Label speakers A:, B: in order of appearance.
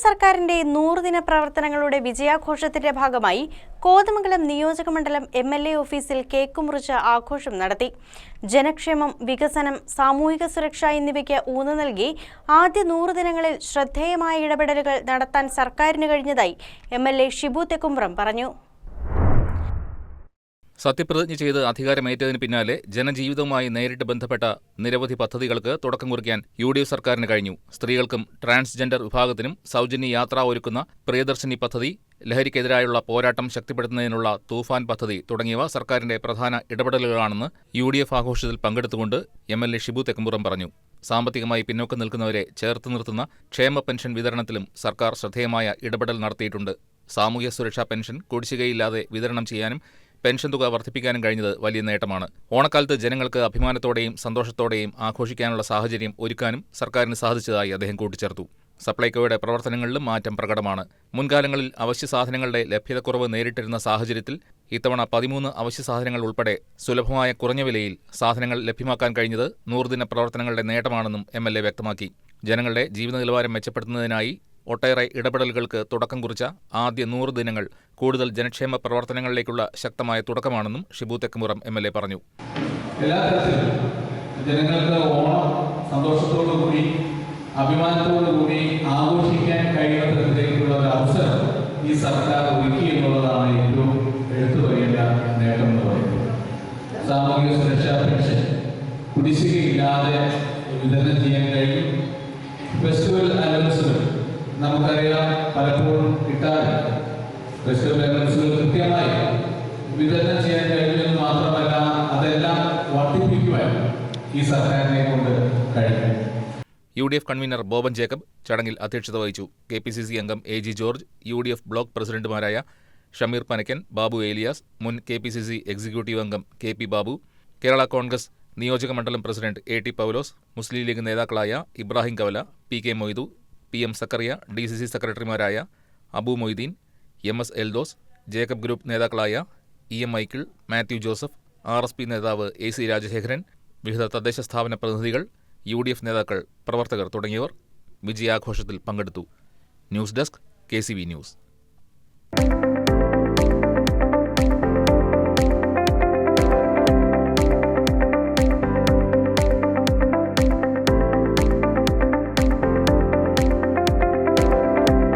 A: സർക്കാരിന്റെ 100 ദിന പ്രവർത്തനങ്ങളുടെ വിജയാഘോഷത്തിന്റെ ഭാഗമായി കോതമംഗലം നിയോജകമണ്ഡലം MLA ഓഫീസിൽ കേക്ക് മുറിച്ച് ആഘോഷം നടത്തി. ജനക്ഷേമം, വികസനം, സാമൂഹിക സുരക്ഷ എന്നിവയ്ക്ക് ഊന്നൽ നൽകി ആദ്യ 100 ദിനങ്ങളിൽ ശ്രദ്ധേയമായ ഇടപെടലുകൾ നടത്താൻ സർക്കാരിന് കഴിഞ്ഞതായി MLA ഷിബു തെക്കുംബ്രം പറഞ്ഞു.
B: സത്യപ്രതിജ്ഞ ചെയ്ത് അധികാരമേറ്റതിന് പിന്നാലെ ജനജീവിതവുമായി നേരിട്ട് ബന്ധപ്പെട്ട നിരവധി പദ്ധതികൾക്ക് തുടക്കം കുറിക്കാൻ UDF സർക്കാരിന് കഴിഞ്ഞു. സ്ത്രീകൾക്കും ട്രാൻസ്ജെൻഡർ വിഭാഗത്തിനും സൗജന്യ യാത്ര ഒരുക്കുന്ന പ്രിയദർശിനി പദ്ധതി, ലഹരിക്കെതിരായുള്ള പോരാട്ടം ശക്തിപ്പെടുത്തുന്നതിനുള്ള തൂഫാൻ പദ്ധതി തുടങ്ങിയവ സർക്കാരിന്റെ പ്രധാന ഇടപെടലുകളാണെന്ന് UDF ആഘോഷത്തിൽ പങ്കെടുത്തുകൊണ്ട് MLA ഷിബു തെക്കുംബ്രം പറഞ്ഞു. സാമ്പത്തികമായി പിന്നോക്കം നിൽക്കുന്നവരെ ചേർത്ത് നിർത്തുന്ന ക്ഷേമ പെൻഷൻ വിതരണത്തിലും സർക്കാർ ശ്രദ്ധേയമായ ഇടപെടൽ നടത്തിയിട്ടുണ്ട്. സാമൂഹ്യ സുരക്ഷാ പെൻഷൻ കുടിശ്ശികയില്ലാതെ വിതരണം ചെയ്യാനും പെൻഷൻ തുക വർദ്ധിപ്പിക്കാനും കഴിഞ്ഞത് വലിയ നേട്ടമാണ്. ഓണക്കാലത്ത് ജനങ്ങൾക്ക് അഭിമാനത്തോടെയും സന്തോഷത്തോടെയും ആഘോഷിക്കാനുള്ള സാഹചര്യം ഒരുക്കാനും സർക്കാരിന് സാധിച്ചതായി അദ്ദേഹം കൂട്ടിച്ചേർത്തു. സപ്ലൈകോയുടെ പ്രവർത്തനങ്ങളിലും മാറ്റം പ്രകടമാണ്. മുൻകാലങ്ങളിൽ അവശ്യ സാധനങ്ങളുടെ ലഭ്യതക്കുറവ് നേരിട്ടിരുന്ന സാഹചര്യത്തിൽ ഇത്തവണ 13 അവശ്യ സാധനങ്ങൾ ഉൾപ്പെടെ സുലഭമായ കുറഞ്ഞ വിലയിൽ സാധനങ്ങൾ ലഭ്യമാക്കാൻ കഴിഞ്ഞത് 100 ദിന പ്രവർത്തനങ്ങളുടെ നേട്ടമാണെന്നും MLA വ്യക്തമാക്കി. ജനങ്ങളുടെ ജീവിത നിലവാരം മെച്ചപ്പെടുത്തുന്നതിനായി ഒട്ടേറെ ഇടപെടലുകൾക്ക് തുടക്കം കുറിച്ച ആദ്യ 100 ദിനങ്ങൾ കൂടുതൽ ജനക്ഷേമ പ്രവർത്തനങ്ങളിലേക്കുള്ള ശക്തമായ തുടക്കമാണെന്നും ഷിബു തെക്കുംബ്രം MLA പറഞ്ഞു.
C: എല്ലാ തരത്തിലും ജനങ്ങൾക്ക് ഓണം സന്തോഷത്തോടുകൂടി അഭിമാനത്തോടുകൂടി ആഘോഷിക്കാൻ കഴിയുന്ന തരത്തിലേക്കുള്ള ഒരു അവസരം ഈ സർക്കാർ ഒരുക്കി എന്നുള്ളതാണ് ഏറ്റവും എടുത്തു പറയേണ്ട നേട്ടം എന്ന് പറയുന്നത്. സാമൂഹിക സുരക്ഷാ പെൻഷൻ കുടിശ്ശികയില്ലാതെ വിതരണം ചെയ്യാൻ കഴിയും. ഫെസ്റ്റിവൽ അലവൻസുകൾ നമുക്കറിയാം പലപ്പോഴും കിട്ടാതെ ഫെസ്റ്റിവൽ അലവൻസുകൾ കൃത്യമായി വിതരണം ചെയ്യാൻ കഴിയുമെന്ന് മാത്രമല്ല അതെല്ലാം വർദ്ധിപ്പിക്കുവാൻ ഈ സർക്കാരിനെ കൊണ്ട് കഴിയും.
B: UDF കൺവീനർ ബോബൻ ജേക്കബ് ചടങ്ങിൽ അധ്യക്ഷത വഹിച്ചു. KPCC അംഗം AG ജോർജ്, UDF ബ്ലോക്ക് പ്രസിഡന്റുമാരായ ഷമീർ പനക്കൻ, ബാബു ഏലിയാസ്, മുൻ KPCC എക്സിക്യൂട്ടീവ് അംഗം KP ബാബു, കേരള കോൺഗ്രസ് നിയോജകമണ്ഡലം പ്രസിഡന്റ് AT പൗലോസ്, മുസ്ലിം ലീഗ് നേതാക്കളായ Ibrahim Kavala, PK Moidu, PM Zakaria, DCC സെക്രട്ടറിമാരായ അബു മൊയ്തീൻ, MS എൽദോസ്, ജേക്കബ് ഗ്രൂപ്പ് നേതാക്കളായ EM മൈക്കിൾ, മാത്യു ജോസഫ്, RSP നേതാവ് AC രാജശേഖരൻ, വിവിധ തദ്ദേശ സ്ഥാപന പ്രതിനിധികൾ, UDF നേതാക്കൾ, പ്രവർത്തകർ തുടങ്ങിയവർ വിജയാഘോഷത്തിൽ പങ്കെടുത്തു. News desk KCV news.